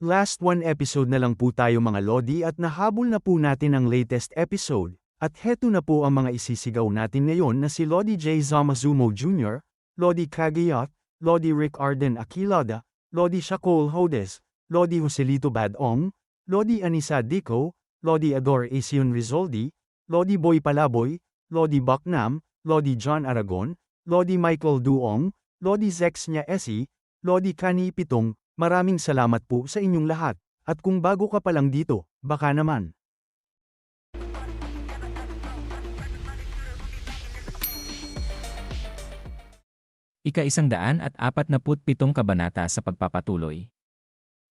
Last one episode na lang po tayo mga Lodi at nahabol na po natin ang latest episode, at heto na po ang mga isisigaw natin ngayon na si Lodi J. Zamazumo Jr., Lodi Cagayat, Lodi Rick Arden Aquilada, Lodi Shacol Hodes, Lodi Joselito Badong, Lodi Anisa Dico, Lodi Ador Asion Rizoldi, Lodi Boy Palaboy, Lodi Baknam, Lodi John Aragon, Lodi Michael Duong, Lodi Zex Nya Esi, Lodi Kani Pitong. Maraming salamat po sa inyong lahat, at kung bago ka pa lang dito, baka naman. Ika-147 kabanata sa pagpapatuloy.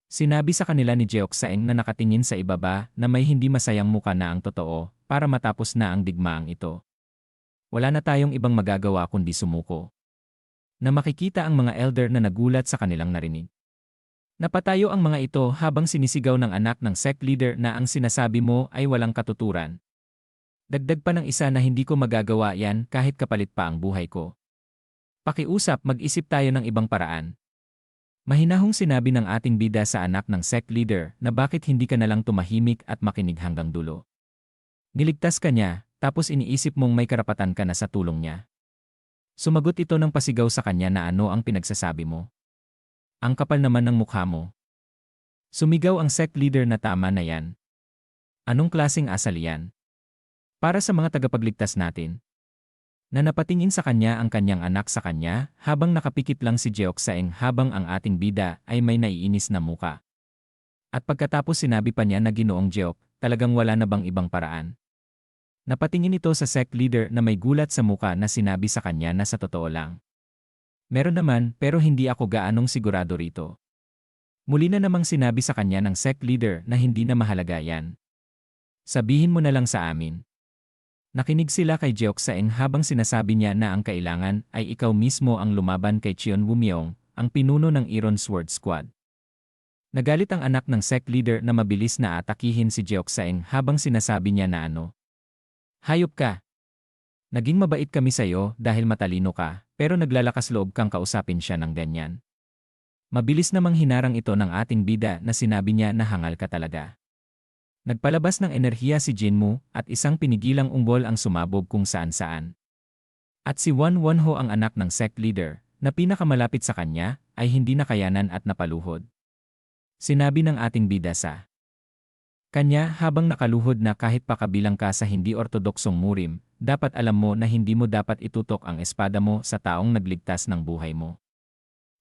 Sinabi sa kanila ni Jeoksaeng na nakatingin sa ibaba na may hindi masayang muka na ang totoo, para matapos na ang digmaang ito. Wala na tayong ibang magagawa kundi sumuko. Na makikita ang mga elder na nagulat sa kanilang narinig. Napatayo ang mga ito habang sinisigaw ng anak ng sect leader na ang sinasabi mo ay walang katuturan. Dagdag pa ng isa na hindi ko magagawa yan kahit kapalit pa ang buhay ko. Pakiusap, mag-isip tayo ng ibang paraan. Mahinahong sinabi ng ating bida sa anak ng sect leader na bakit hindi ka nalang tumahimik at makinig hanggang dulo. Niligtas ka niya, tapos iniisip mong may karapatan ka na sa tulong niya. Sumagot ito ng pasigaw sa kanya na ano ang pinagsasabi mo. Ang kapal naman ng mukha mo. Sumigaw ang sect leader na tama na yan. Anong klaseng asal yan? Para sa mga tagapagligtas natin. Na napatingin sa kanya ang kanyang anak sa kanya habang nakapikit lang si Jeoksaeng habang ang ating bida ay may naiinis na muka. At pagkatapos sinabi pa niya na Ginoong Jeok, talagang wala na bang ibang paraan? Napatingin ito sa sect leader na may gulat sa muka na sinabi sa kanya na sa totoo lang. Meron naman, pero hindi ako gaanong sigurado rito. Muli na namang sinabi sa kanya ng sect leader na hindi na mahalaga yan. Sabihin mo na lang sa amin. Nakinig sila kay Jeoksaeng habang sinasabi niya na ang kailangan ay ikaw mismo ang lumaban kay Cheon Wumyong, ang pinuno ng Iron Sword Squad. Nagalit ang anak ng sect leader na mabilis na atakihin si Jeoksaeng habang sinasabi niya na ano. Hayop ka! Naging mabait kami sa'yo dahil matalino ka, pero naglalakas loob kang kausapin siya ng ganyan. Mabilis namang hinarang ito ng ating bida na sinabi niya na hangal ka talaga. Nagpalabas ng enerhiya si Jinmu at isang pinigilang unggol ang sumabog kung saan-saan. At si Wan Wonho ang anak ng sect leader, na pinakamalapit sa kanya, ay hindi nakayanan at napaluhod. Sinabi ng ating bida sa kanya habang nakaluhod na kahit pa kabilang ka sa hindi ortodoksong murim, dapat alam mo na hindi mo dapat itutok ang espada mo sa taong nagligtas ng buhay mo.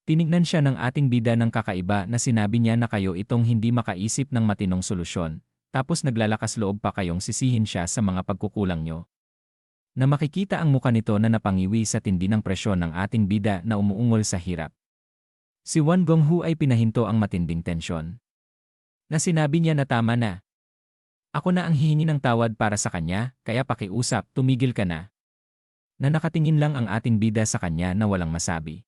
Tinignan siya ng ating bida ng kakaiba na sinabi niya na kayo itong hindi makaisip ng matinong solusyon, tapos naglalakas loob pa kayong sisihin siya sa mga pagkukulang nyo. Na makikita ang muka nito na napangiwi sa tindi ng presyon ng ating bida na umuungol sa hirap. Si Wan Gonghu ay pinahinto ang matinding tensyon. Na sinabi niya na tama na. Ako na ang hihingi ng tawad para sa kanya, kaya pakiusap, tumigil ka na. Na nakatingin lang ang ating bida sa kanya na walang masabi.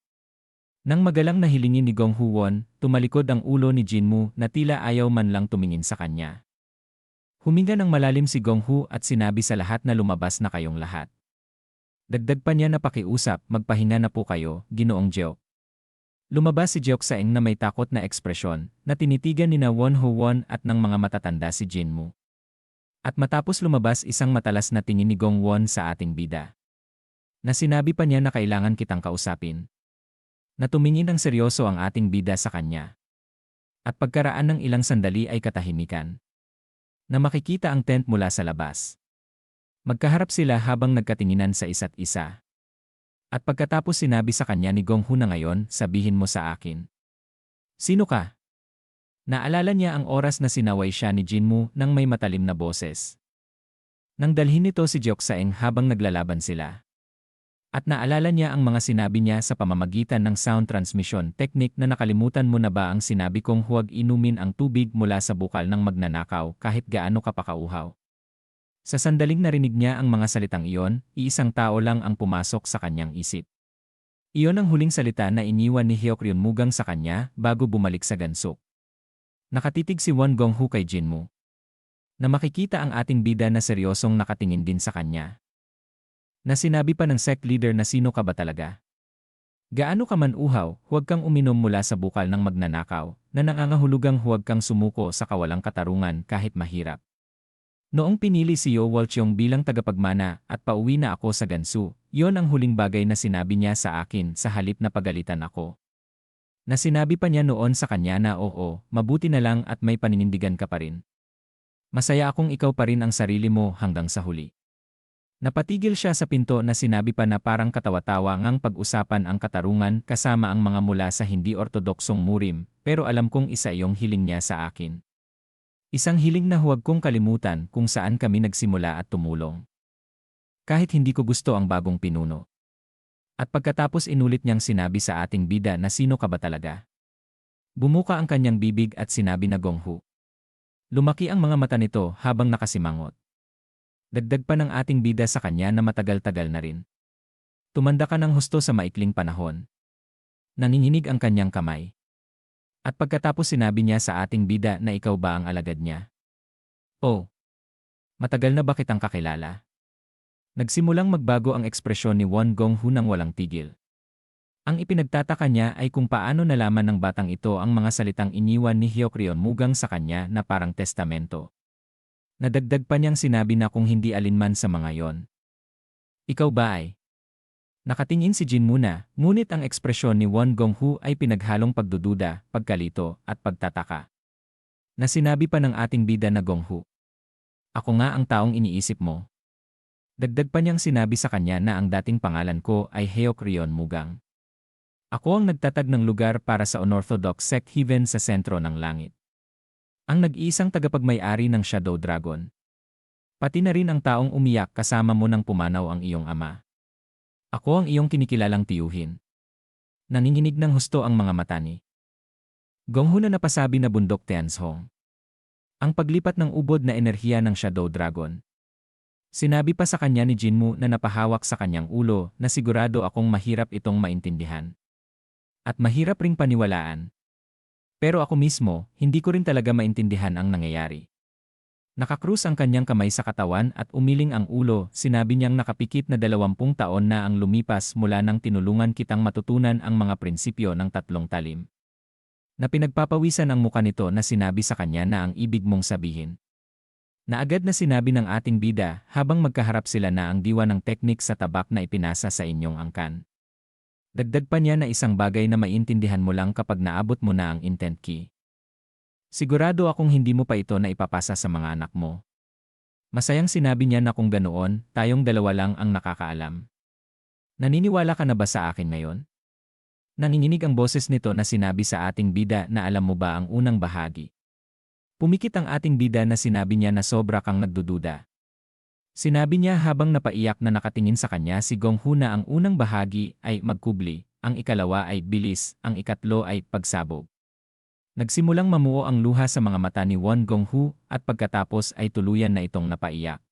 Nang magalang na hilingin ni Gong Huwon, tumalikod ang ulo ni Jinmu na tila ayaw man lang tumingin sa kanya. Huminga ng malalim si Gong Hu at sinabi sa lahat na lumabas na kayong lahat. Dagdag pa niya na pakiusap, magpahinga na po kayo, Ginoong Jeok. Lumabas si Jeoksaeng na may takot na ekspresyon na tinitigan ni na Won Huwon at ng mga matatanda si Jinmu. At matapos lumabas isang matalas na tingin ni Gong Won sa ating bida. Na sinabi pa niya na kailangan kitang kausapin. Na tumingin ng seryoso ang ating bida sa kanya. At pagkaraan ng ilang sandali ay katahimikan. Na makikita ang tent mula sa labas. Magkaharap sila habang nagkatinginan sa isa't isa. At pagkatapos sinabi sa kanya ni Gong Hu na ngayon, sabihin mo sa akin. Sino ka? Naalala niya ang oras na sinaway siya ni Jinmu nang may matalim na boses. Nang dalhin nito si Jeoksaeng habang naglalaban sila. At naalala niya ang mga sinabi niya sa pamamagitan ng sound transmission technique na nakalimutan mo na ba ang sinabi kong huwag inumin ang tubig mula sa bukal ng magnanakaw kahit gaano ka pa kauhaw. Sa sandaling narinig niya ang mga salitang iyon, iisang tao lang ang pumasok sa kanyang isip. Iyon ang huling salita na iniwan ni Hyeokryun sa kanya bago bumalik sa gansok. Nakatitig si Won Gonghu kay Jinmu. Na makikita ang ating bida na seryosong nakatingin din sa kanya. Na sinabi pa ng sect leader na sino ka ba talaga? Gaano ka man uhaw, huwag kang uminom mula sa bukal ng magnanakaw, na nangangahulugang huwag kang sumuko sa kawalang katarungan kahit mahirap. Noong pinili si Yo Walcheong bilang tagapagmana at pauwi na ako sa Gansu, yon ang huling bagay na sinabi niya sa akin sa halip na pagalitan ako. Na sinabi pa niya noon sa kanya na oo, mabuti na lang at may paninindigan ka pa rin. Masaya akong ikaw pa rin ang sarili mo hanggang sa huli. Napatigil siya sa pinto na sinabi pa na parang katawa-tawa ngang pag-usapan ang katarungan kasama ang mga mula sa hindi ortodoksong murim, pero alam kong isa iyong hiling niya sa akin. Isang hiling na huwag kong kalimutan kung saan kami nagsimula at tumulong. Kahit hindi ko gusto ang bagong pinuno. At pagkatapos inulit niyang sinabi sa ating bida na sino ka ba talaga? Bumuka ang kanyang bibig at sinabi na Gonghu. Lumaki ang mga mata nito habang nakasimangot. Dagdag pa ng ating bida sa kanya na matagal-tagal na rin. Tumanda ka ng husto sa maikling panahon. Nanginginig ang kanyang kamay. At pagkatapos sinabi niya sa ating bida na ikaw ba ang alagad niya? Oh, matagal na ba kitang kakilala? Nagsimulang magbago ang ekspresyon ni Won Gonghu nang walang tigil. Ang ipinagtataka niya ay kung paano nalaman ng batang ito ang mga salitang iniwan ni Hyokrion Mugang sa kanya na parang testamento. Nadagdag pa niyang sinabi na kung hindi alinman sa mga yon. Ikaw ba ay? Nakatingin si Jin muna, ngunit ang ekspresyon ni Won Gonghu ay pinaghalong pagdududa, pagkalito, at pagtataka. Na sinabi pa ng ating bida na Gonghu. Ako nga ang taong iniisip mo. Dagdag pa niyang sinabi sa kanya na ang dating pangalan ko ay Hyokrion Mugang. Ako ang nagtatag ng lugar para sa unorthodox sect heaven sa sentro ng langit. Ang nag-iisang tagapagmay-ari ng Shadow Dragon. Pati na rin ang taong umiyak kasama mo nang pumanaw ang iyong ama. Ako ang iyong kinikilalang tiyuhin. Nanginginig ng husto ang mga mata ni Gonghu na napasabi na bundok Tianzhong. Ang paglipat ng ubod na enerhiya ng Shadow Dragon. Sinabi pa sa kanya ni Jinmu na napahawak sa kanyang ulo na sigurado akong mahirap itong maintindihan. At mahirap ring paniwalaan. Pero ako mismo, hindi ko rin talaga maintindihan ang nangyayari. Nakakrus ang kanyang kamay sa katawan at umiling ang ulo, sinabi niyang nakapikit na 20 taon na ang lumipas mula nang tinulungan kitang matutunan ang mga prinsipyo ng 3 talim. Na pinagpapawisan ang muka nito na sinabi sa kanya na ang ibig mong sabihin. Na agad na sinabi ng ating bida habang magkaharap sila na ang diwa ng teknik sa tabak na ipinasa sa inyong angkan. Dagdag pa niya na isang bagay na maintindihan mo lang kapag naabot mo na ang intent key. Sigurado akong hindi mo pa ito na ipapasa sa mga anak mo. Masayang sinabi niya na kung ganoon, tayong dalawa lang ang nakakaalam. Naniniwala ka na ba sa akin ngayon? Nanginginig ang boses nito na sinabi sa ating bida na alam mo ba ang unang bahagi. Pumikit ang ating bida na sinabi niya na sobra kang nagdududa. Sinabi niya habang napaiyak na nakatingin sa kanya si Gonghu na ang unang bahagi ay magkubli, ang ikalawa ay bilis, ang ikatlo ay pagsabog. Nagsimulang mamuo ang luha sa mga mata ni Won Gonghu at pagkatapos ay tuluyan na itong napaiyak.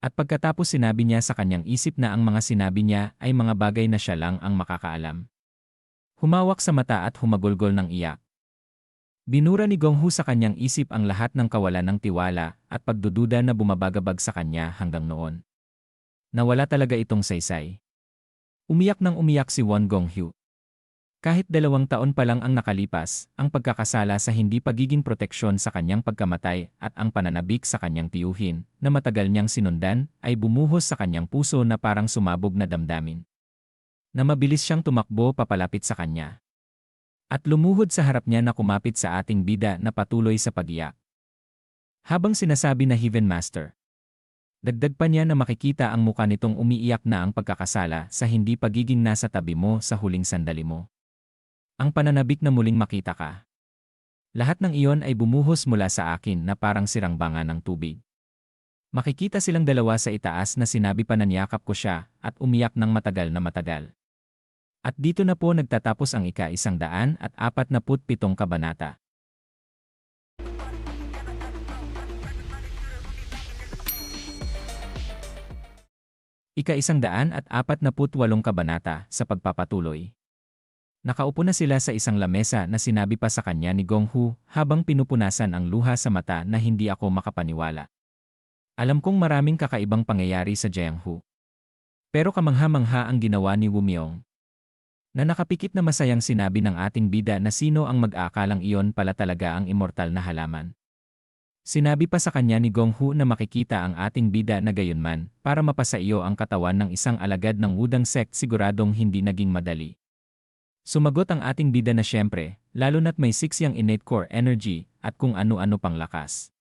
At pagkatapos sinabi niya sa kanyang isip na ang mga sinabi niya ay mga bagay na siya lang ang makakaalam. Humawak sa mata at humagulgol ng iyak. Binura ni Gonghu sa kanyang isip ang lahat ng kawalan ng tiwala at pagdududa na bumabagabag sa kanya hanggang noon. Nawala talaga itong saysay. Umiyak nang umiyak si Won Gonghu. Kahit 2 taon pa lang ang nakalipas, ang pagkakasala sa hindi pagiging proteksyon sa kanyang pagkamatay at ang pananabik sa kanyang tiyuhin na matagal niyang sinundan ay bumuhos sa kanyang puso na parang sumabog na damdamin. Na mabilis siyang tumakbo papalapit sa kanya. At lumuhod sa harap niya na kumapit sa ating bida na patuloy sa pag-iyak. Habang sinasabi na Heaven Master. Dagdag pa niya na makikita ang muka nitong umiiyak na ang pagkakasala sa hindi pagiging nasa tabi mo sa huling sandali mo. Ang pananabik na muling makita ka. Lahat ng iyon ay bumuhos mula sa akin na parang sirang banga ng tubig. Makikita silang dalawa sa itaas na sinabi pa na niyakap ko siya at umiyak ng matagal na matagal. At dito na po nagtatapos ang ika-147 kabanata. Ika-148 kabanata sa pagpapatuloy. Nakaupo na sila sa isang lamesa na sinabi pa sa kanya ni Gonghu habang pinupunasan ang luha sa mata na hindi ako makapaniwala. Alam kong maraming kakaibang pangyayari sa Jianghu. Pero kamangha-mangha ang ginawa ni Wu Myong. Na nakapikit na masayang sinabi ng ating bida na sino ang mag-aakalang iyon pala talaga ang immortal na halaman. Sinabi pa sa kanya ni Gonghu na makikita ang ating bida na gayunman, para mapasa iyo ang katawan ng isang alagad ng Wudang sect siguradong hindi naging madali. Sumagot ang ating bida na siyempre, lalo na't may 6 yang innate core energy, at kung ano-ano pang lakas.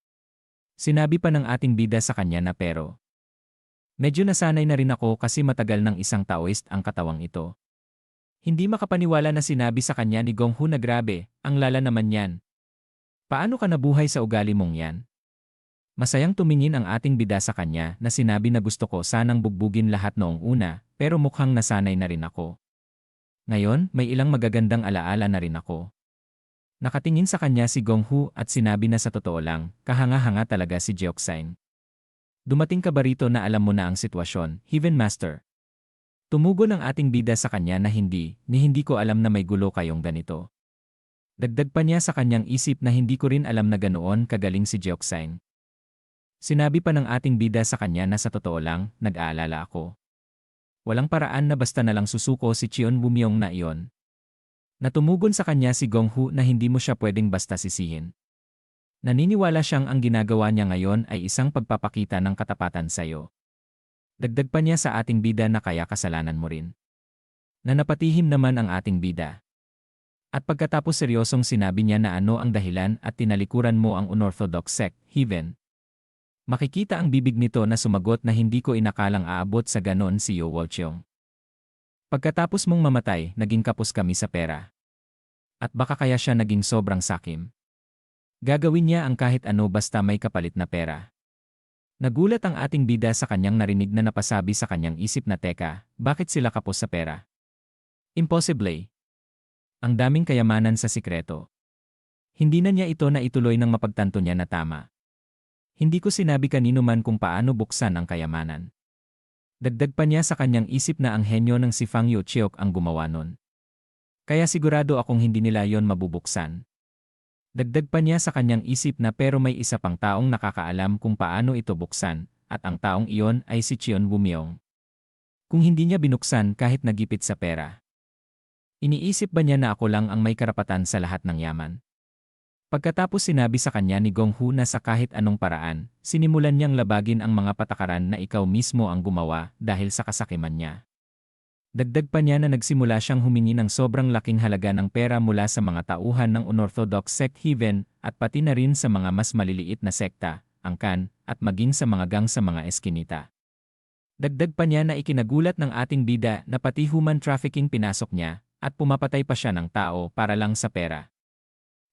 Sinabi pa ng ating bida sa kanya na pero, medyo nasanay na rin ako kasi matagal ng isang Taoist ang katawang ito. Hindi makapaniwala na sinabi sa kanya ni Gonghu na grabe, ang lala naman yan. Paano ka nabuhay sa ugali mong yan? Masayang tumingin ang ating bida sa kanya na sinabi na gusto ko sanang bugbugin lahat noong una, pero mukhang nasanay na rin ako. Ngayon, may ilang magagandang alaala na rin ako. Nakatingin sa kanya si Gonghu at sinabi na sa totoo lang, kahanga-hanga talaga si Jeoksain. Dumating ka ba rito na alam mo na ang sitwasyon, Heaven Master? Tumugon ang ating bida sa kanya na hindi ko alam na may gulo kayong ganito. Dagdag pa niya sa kanyang isip na hindi ko rin alam na ganoon kagaling si Jeoksain. Sinabi pa ng ating bida sa kanya na sa totoo lang, nag-aalala ako. Walang paraan na basta na lang susuko si Cheon Wumyong na iyon. Natumugon sa kanya si Gonghu na hindi mo siya pwedeng basta sisihin. Naniniwala siyang ang ginagawa niya ngayon ay isang pagpapakita ng katapatan sa iyo. Dagdag pa niya sa ating bida na kaya kasalanan mo rin. Na napatihim naman ang ating bida. At pagkatapos seryosong sinabi niya na ano ang dahilan at tinalikuran mo ang unorthodox sect, Heaven. Makikita ang bibig nito na sumagot na hindi ko inakalang aabot sa ganon si Yo Wolcheong. Pagkatapos mong mamatay, naging kapos kami sa pera. At baka kaya siya naging sobrang sakim. Gagawin niya ang kahit ano basta may kapalit na pera. Nagulat ang ating bida sa kanyang narinig na napasabi sa kanyang isip na teka, bakit sila kapos sa pera? Impossible. Ang daming kayamanan sa sikreto. Hindi na niya ito na ituloy ng mapagtanto niya na tama. Hindi ko sinabi kanino man kung paano buksan ang kayamanan. Dagdag pa niya sa kanyang isip na ang henyo ng si Fang Yuchiok ang gumawa nun. Kaya sigurado akong hindi nila yon mabubuksan. Dagdag pa niya sa kanyang isip na pero may isa pang taong nakakaalam kung paano ito buksan, at ang taong iyon ay si Cheon Wumyong. Kung hindi niya binuksan kahit nagipit sa pera. Iniisip ba niya na ako lang ang may karapatan sa lahat ng yaman? Pagkatapos sinabi sa kanya ni Gonghu na sa kahit anong paraan, sinimulan niyang labagin ang mga patakaran na ikaw mismo ang gumawa dahil sa kasakiman niya. Dagdag pa niya na nagsimula siyang humingi ng sobrang laking halaga ng pera mula sa mga tauhan ng unorthodox sect Heaven at pati na rin sa mga mas maliliit na sekta, angkan, at maging sa mga gang sa mga eskinita. Dagdag pa niya na ikinagulat ng ating bida na pati human trafficking pinasok niya, at pumapatay pa siya ng tao para lang sa pera.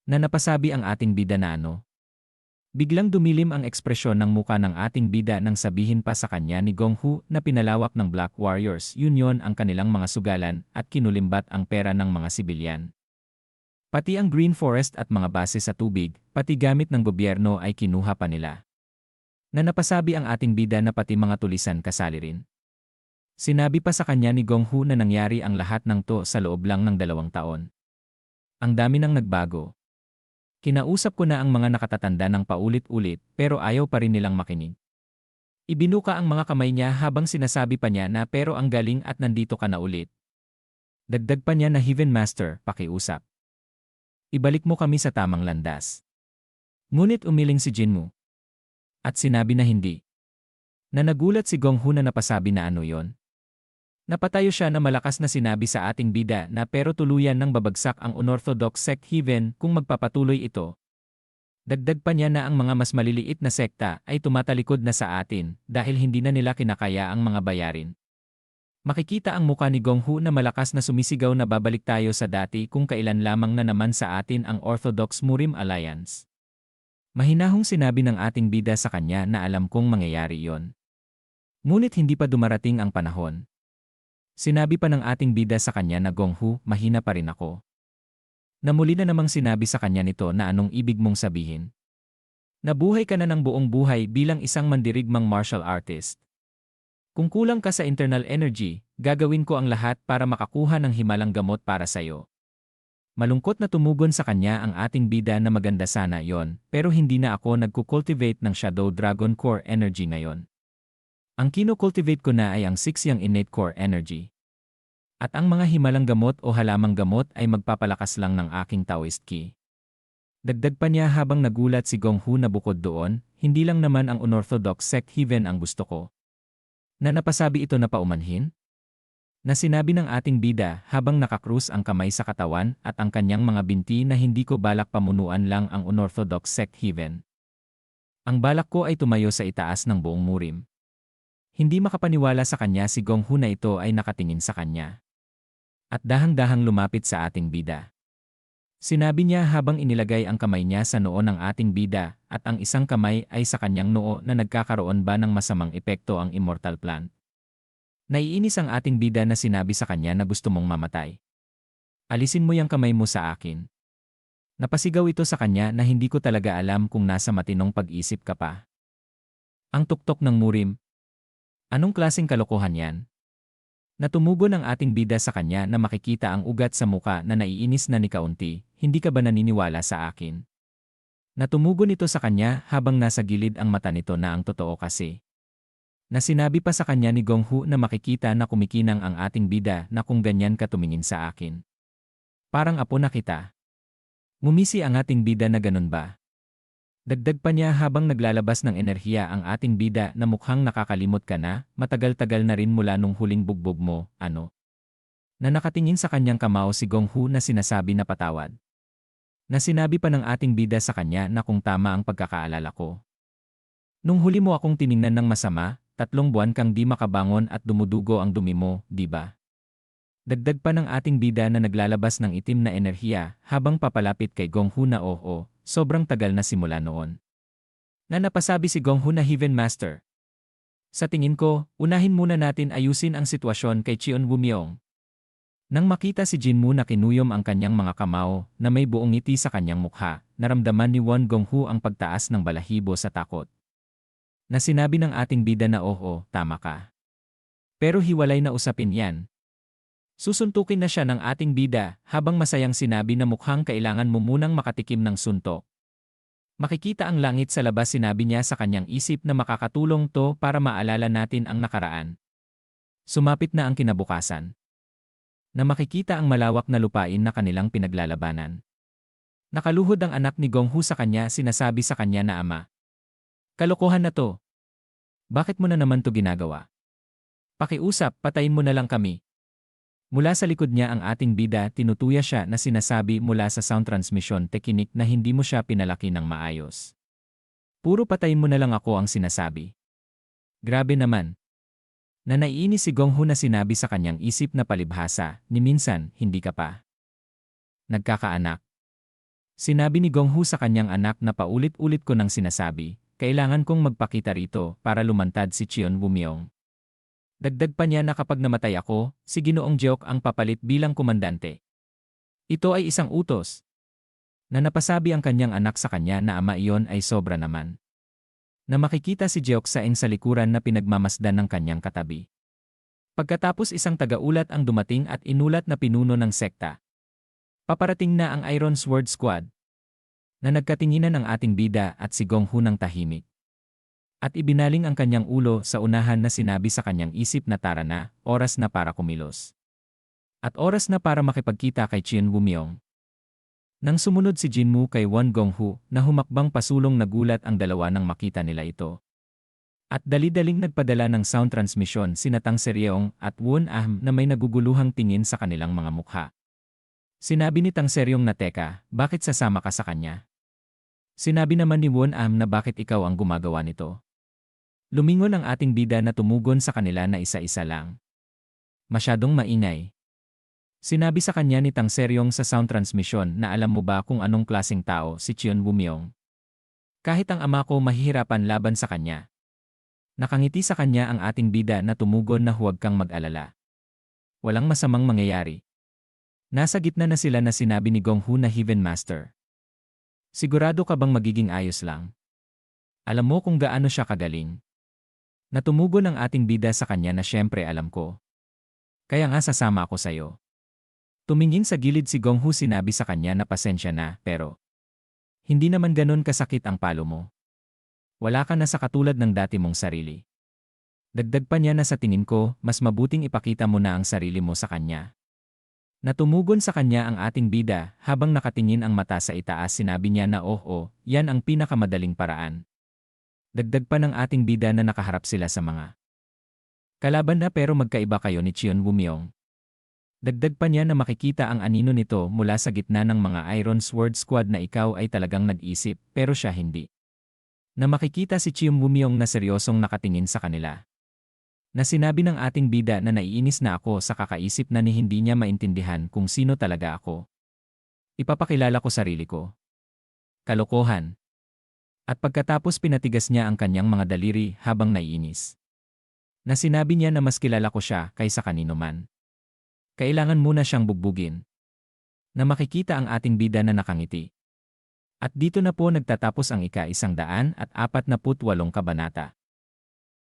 Na napasabi ang ating bida na ano. Biglang dumilim ang ekspresyon ng muka ng ating bida nang sabihin pa sa kanya ni Gonghu na pinalawak ng Black Warriors Union ang kanilang mga sugalan at kinulimbat ang pera ng mga sibilyan. Pati ang Green Forest at mga base sa tubig, pati gamit ng gobyerno ay kinuha pa nila. Na napasabi ang ating bida na pati mga tulisan kasali rin. Sinabi pa sa kanya ni Gonghu na nangyari ang lahat ng to sa loob lang ng 2 taon. Ang dami nang nagbago. Kinausap ko na ang mga nakatatanda ng paulit-ulit pero ayaw pa rin nilang makinig. Ibinuka ang mga kamay niya habang sinasabi pa niya na pero ang galing at nandito ka na ulit. Dagdag pa niya na Heaven Master, pakiusap. Ibalik mo kami sa tamang landas. Ngunit umiling si Jinmu. At sinabi na hindi. Na nagulat si Gonghu na napasabi na ano yon. Napatayo siya na malakas na sinabi sa ating bida na pero tuluyan nang babagsak ang unorthodox sect Heaven kung magpapatuloy ito. Dagdag pa niya na ang mga mas maliliit na sekta ay tumatalikod na sa atin dahil hindi na nila kinakaya ang mga bayarin. Makikita ang muka ni Gonghu na malakas na sumisigaw na babalik tayo sa dati kung kailan lamang na naman sa atin ang Orthodox Murim Alliance. Mahinahong sinabi ng ating bida sa kanya na alam kong mangyayari yon. Ngunit hindi pa dumarating ang panahon. Sinabi pa ng ating bida sa kanya na Gonghu, mahina pa rin ako. Na muli na namang sinabi sa kanya nito na anong ibig mong sabihin. Nabuhay ka na ng buong buhay bilang isang mandirigmang martial artist. Kung kulang ka sa internal energy, gagawin ko ang lahat para makakuha ng himalang gamot para sa'yo. Malungkot na tumugon sa kanya ang ating bida na maganda sana yon, pero hindi na ako nagkukultivate ng Shadow Dragon Core Energy ngayon. Ang kino-cultivate ko na ay ang 6 yang innate core energy. At ang mga himalang gamot o halamang gamot ay magpapalakas lang ng aking Taoist ki. Dagdag pa niya habang nagulat si Gonghu na bukod doon, hindi lang naman ang unorthodox sect heaven ang gusto ko. Na napasabi ito na paumanhin? Na sinabi ng ating bida habang nakakrus ang kamay sa katawan at ang kanyang mga binti na hindi ko balak pamunuan lang ang unorthodox sect heaven. Ang balak ko ay tumayo sa itaas ng buong murim. Hindi makapaniwala sa kanya si Gonghu na ito ay nakatingin sa kanya. At dahang-dahang lumapit sa ating bida. Sinabi niya habang inilagay ang kamay niya sa noo ng ating bida at ang isang kamay ay sa kanyang noo na nagkakaroon ba ng masamang epekto ang immortal plant. Naiinis ang ating bida na sinabi sa kanya na gusto mong mamatay. Alisin mo yung kamay mo sa akin. Napasigaw ito sa kanya na hindi ko talaga alam kung nasa matinong pag-isip ka pa. Ang tuktok ng murim. Anong klaseng kalokohan yan? Natumugo ng ating bida sa kanya na makikita ang ugat sa muka na naiinis na ni kaunti, hindi ka ba naniniwala sa akin? Natumugo nito sa kanya habang nasa gilid ang mata nito na ang totoo kasi. Na sinabi pa sa kanya ni Gonghu na makikita na kumikinang ang ating bida na kung ganyan ka tumingin sa akin. Parang apo na kita. Ngumisi ang ating bida na ganun ba? Dagdag pa niya habang naglalabas ng enerhiya ang ating bida na mukhang nakakalimot ka na, matagal-tagal na rin mula nung huling bugbog mo, ano? Na nakatingin sa kanyang kamao si Gonghu na sinasabi na patawad. Na sinabi pa ng ating bida sa kanya na kung tama ang pagkakaalala ko. Nung huli mo akong tiningnan ng masama, 3 buwan kang di makabangon at dumudugo ang dumi mo, di ba? Dagdag pa ng ating bida na naglalabas ng itim na enerhiya habang papalapit kay Gonghu na sobrang tagal na simula noon. Na napasabi si Gonghu na Heaven Master. Sa tingin ko, unahin muna natin ayusin ang sitwasyon kay Cheon Wumyong. Nang makita si Jinmu na kinuyom ang kanyang mga kamao na may buong ngiti sa kanyang mukha, naramdaman ni Won Gonghu ang pagtaas ng balahibo sa takot. Na sinabi ng ating bida na tama ka. Pero hiwalay na usapin yan. Susuntukin na siya ng ating bida habang masayang sinabi na mukhang kailangan mo munang makatikim ng suntok. Makikita ang langit sa labas sinabi niya sa kanyang isip na makakatulong to para maalala natin ang nakaraan. Sumapit na ang kinabukasan. Na makikita ang malawak na lupain na kanilang pinaglalabanan. Nakaluhod ang anak ni Gonghu sa kanya sinasabi sa kanya na ama. Kalokohan na to. Bakit mo na naman to ginagawa? Pakiusap, patayin mo na lang kami. Mula sa likod niya ang ating bida tinutuya siya na sinasabi mula sa sound transmission technique na hindi mo siya pinalaki ng maayos. Puro patayin mo na lang ako ang sinasabi. Grabe naman. Na naiinis si Gonghu na sinabi sa kanyang isip na palibhasa, ni minsan, hindi ka pa nagkakaanak. Sinabi ni Gonghu sa kanyang anak na paulit-ulit ko nang sinasabi, kailangan kong magpakita rito para lumantad si Cheon Wumyong. Dagdag pa niya na kapag namatay ako, si Ginoong Jeok ang papalit bilang komandante. Ito ay isang utos. Na napasabi ang kanyang anak sa kanya na ama iyon ay sobra naman. Na makikita si Jeok Saeng sa likuran na pinagmamasdan ng kanyang katabi. Pagkatapos isang tagaulat ang dumating at inulat na pinuno ng sekta. Paparating na ang Iron Sword Squad. Na nagkatinginan ang ating bida at si Gonghu ng tahimik. At ibinaling ang kanyang ulo sa unahan na sinabi sa kanyang isip na tara na, oras na para kumilos. At oras na para makipagkita kay Cheon Wumyong. Nang sumunod si Jinmu kay Won Gonghu na humakbang pasulong nagulat ang dalawa nang makita nila ito. At dali-daling nagpadala ng sound transmission sina Tang Seryeong at Won Ahm na may naguguluhang tingin sa kanilang mga mukha. Sinabi ni Tang Seryeong na teka, bakit sasama ka sa kanya? Sinabi naman ni Won Ahm na bakit ikaw ang gumagawa nito? Lumingon ang ating bida na tumugon sa kanila na isa-isa lang. Masyadong maingay. Sinabi sa kanya ni Tang Seryeong sa sound transmission na alam mo ba kung anong klaseng tao si Cheon Wumyong? Kahit ang ama ko mahihirapan laban sa kanya. Nakangiti sa kanya ang ating bida na tumugon na huwag kang mag-alala. Walang masamang mangyayari. Nasa gitna na sila na sinabi ni Gonghu na Heaven Master. Sigurado ka bang magiging ayos lang? Alam mo kung gaano siya kagaling. Natumugon ang ating bida sa kanya na syempre alam ko. Kaya nga sasama ako sa'yo. Tumingin sa gilid si Gonghu sinabi sa kanya na pasensya na pero hindi naman ganon kasakit ang palo mo. Wala ka na sa katulad ng dati mong sarili. Dagdag pa niya na sa tingin ko, mas mabuting ipakita mo na ang sarili mo sa kanya. Natumugon sa kanya ang ating bida, habang nakatingin ang mata sa itaas sinabi niya na yan ang pinakamadaling paraan. Dagdag pa ng ating bida na nakaharap sila sa mga kalaban na pero magkaiba kayo ni Cheon Woo-myung. Dagdag pa niya na makikita ang anino nito mula sa gitna ng mga Iron Sword Squad na ikaw ay talagang nag-isip pero siya hindi. Na makikita si Cheon Woo-myung na seryosong nakatingin sa kanila. Na sinabi ng ating bida na naiinis na ako sa kakaisip na ni hindi niya maintindihan kung sino talaga ako. Ipapakilala ko sarili ko. Kalokohan. At pagkatapos pinatigas niya ang kanyang mga daliri habang naiinis. Na sinabi niya na mas kilala ko siya kaysa kanino man. Kailangan muna siyang bugbugin. Na makikita ang ating bida na nakangiti. At dito na po nagtatapos ang ika-148 kabanata.